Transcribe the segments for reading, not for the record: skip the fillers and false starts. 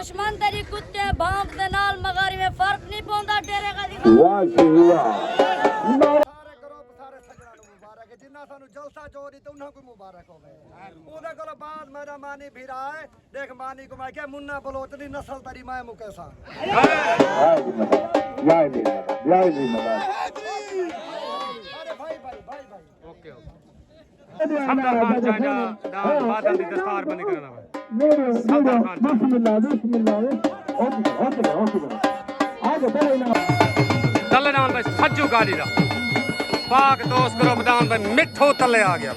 दुश्मन तेरी कुत्ते भांप दे नाल मगारी में फर्क नहीं पौंदा तेरे का दिखा वाह जी वाह ਸਾਰੇ ਗਰੁੱਪ ਸਾਰੇ ਸੱਜਣਾ ਨੂੰ ਮੁਬਾਰਕ ਹੈ ਜਿੰਨਾ ਸਾਨੂੰ ਜਲਸਾ ਚੋਰੀ ਤੇ ਉਹਨਾਂ ਨੂੰ ਮੁਬਾਰਕ ਹੋਵੇ ਉਹਦੇ ਕੋਲ ਬਾਅਦ ਮੇਰਾ ਮਾਨੀ ਵੀਰਾ ਹੈ ਦੇਖ ਮਾਨੀ ਕੋ ਮੈਂ ਕਿਹਾ ਮੁੰਨਾ ਬਲੋਚ ਦੀ ਨਸਲ ਤੇਰੀ ਮੈਂ ਮੁਕੇ ਸਾਂ जय जी जय जी महाराज ਅਰੇ ਭਾਈ ਓਕੇ ਓਕੇ ਸਬਦਾ ਖਾਨ ਚਾਹੀਦਾ ਦਾਨ ਬਾਦਲ ਦੀ ਦਸਤਾਰ ਬੰਦੀ ਕਰਨਾ ਵਾ बिस्मिल्लाह बिस्मिल्लाह ओके आगे बढ़ो ना ਤੱਲੇ ਨਾਲ ਬਈ ਸੱਜੂ ਗਾੜੀ ਦਾ ਪਾਕ ਦੋਸਤ ਕਰੋ ਬਦਾਨ ਬਈ ਮਿੱਠੂ ਤੱਲੇ ਆ ਗਿਆ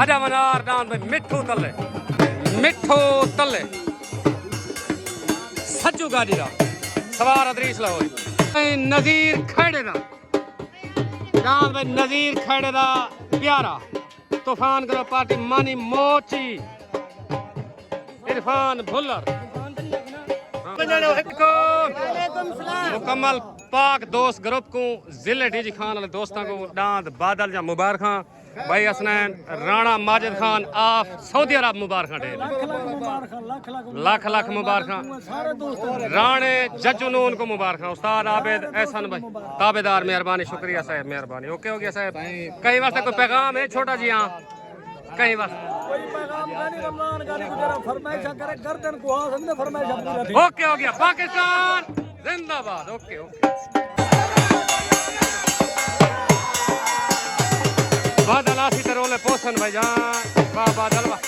ਅਜਾ ਮਨਾਰ ਦਾਨ ਬਈ ਮਿੱਠੂ ਤੱਲੇ ਸੱਜੂ ਗਾੜੀ ਦਾ ਸਵਾਰ ਅਦਰੀਸ ਲਾਹੌਰੀ ਨਜ਼ੀਰ ਖੇੜੇ ਦਾ ਦਾਨ ਬਈ ਨਜ਼ੀਰ ਖੇੜੇ ਦਾ ਪਿਆਰਾ ਤੂਫਾਨ ਕਰੋ ਪਾਰਟੀ ਮਾਨੀ ਮੋਚੀ इरफान भुल्लर मुकम्मल पाक दोस्त ग्रुप को जिले डी जी खान वाले दोस्तों को डांद बादल या मुबारक भाई हसनैन राणा माजिद खान आफ सऊदी अरब मुबारक लाख लाख मुबारक राणे जजुनून को मुबारक उस्ताद आबिद एहसन भाई ताबेदार मेहरबानी शुक्रिया साहब मेहरबानी ओके हो गया साहब कहीं वास्ते कोई पैगाम है छोटा जी हाँ कहीं वास्ते ओके हो गया पाकिस्तान जिंदाबाद ओके ओके बादल आसी तरोले पोसन भाईजान वाह बादल वाह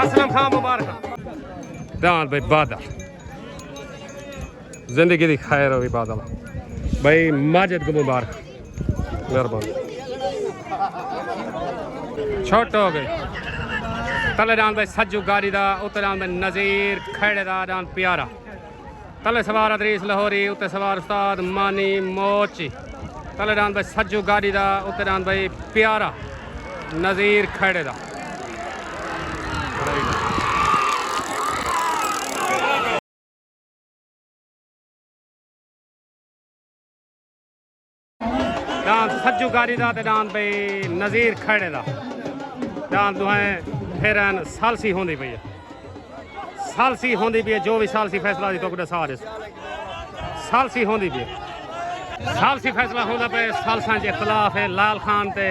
असलम खान मुबारक दान भाई बादल जिंदगी दी खैर होगी बादल भाई माजिद को मुबारक मेहरबानी छोट हो गई तले डान भाई सज्जू गारी दा उत्ते डान भाई नज़ीर खैड़े दा डान प्यारा तले सवार अदरीस लाहौरी उत्ते सवार उस्ताद मानी मोची तले डान भाई सज्जू गारी दा उत्ते डान भाई प्यारा नज़ीर खैड़े दा डांस सज्जू गारी दा ते डांस भाई नज़ीर खड़े दा डांस दुहें फिर सालसी होंदी पई है सालसी होंदी पई है जो भी सालसी फैसला दी तो कुछ सारे सालसी होंदी पई है सालसी फैसला होंदा पे सालसां च इख्तलाफ है लाल खान ते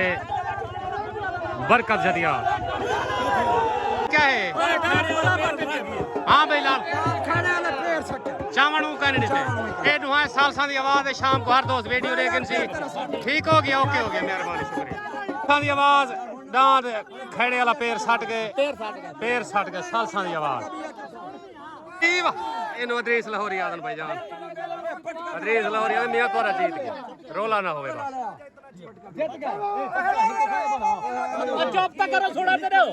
बरकत जदिया क्या है हाँ भाई लाल चावण कैंडिडेट ये दुआ सालसा की आवाज़ है शाम को हर दोस्त वीडियो लेकिन सी ठीक हो गया ओके हो गया मेहरबानी शुक्रिया सालसा की आवाज़ दांत खड़े वाला पैर सट गए सालसा की आवाज़ इन्हों अदरीस लाहौरी आदन भाई जान अदरीस लाहौरी आदन मियाँ तोरा जीत गया रोला ना होवे बस चुप तक करो छोड़ा दे दो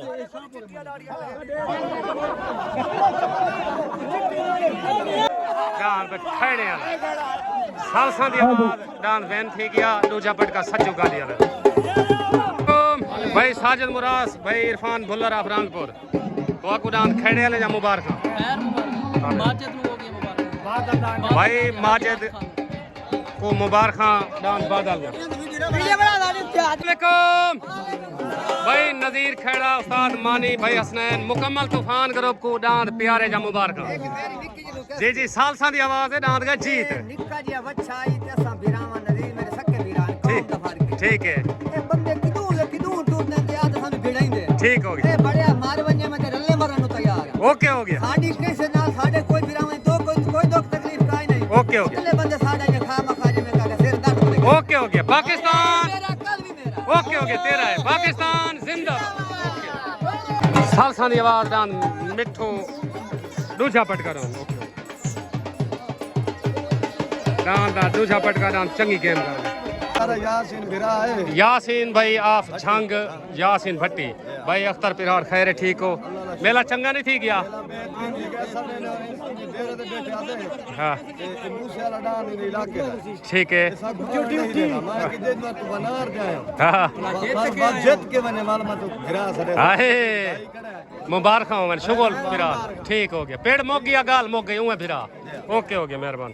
डान पे खड़े वाला सालसा दी आवाज़ डान वैन थी गया दूजा पटका सज्जू गाली वाला भाई साजिद मुरास भाई इरफान भुल्लर ऑफ रंगपुर तो आपको डान खड़े वाले या मुबारक भाई माजिद को मुबारक डान बादल भाई नज़ीर खेड़ा उस्ताद मानी भाई हसनैन मुकम्मल तूफान ग्रुप को डांद प्यारे जा मुबारक जी जी सालसा दी आवाज़ है डांद का जीत निक्का जी बच्चा आई ते असां बिरावा नज़ीर मेरे सक्के बिरान कौन दा फर्क है ठीक है ए बंदे किदू टूटने ते याद सानू भिड़ाइंदे ठीक हो गया ए बड़े मार वन्ने में ते रल्ले मरन नु तैयार है ओके हो गया साडी कैसे ना साडे कोई बिरावा तो कोई दुख तकलीफ काई नहीं ओके हो गया अगले बंदे साडा जे खा मखाजे में का सिर दर्द हो गया ओके हो गया पाकिस्तान मेरा कल भी मेरा ओके हो गया तेरा है पाकिस्तान जिंदाबाद सालसा दी आवाज़ डान मिठो दूजा पटका डान ओके डान दा दूजा पटका डान चंगी गेम कर यासीन भाई आफ छंग यासीन भट्टी भाई अख्तर पिरार खैर ठीक हो मेला चंगा नहीं थी गया हाँ ठीक है मुबारक हो मैंने शुगल फिरा ठीक हो गया पेड़ मोक गया गाल मोक गई हूँ फिरा ओके हो गया मेहरबान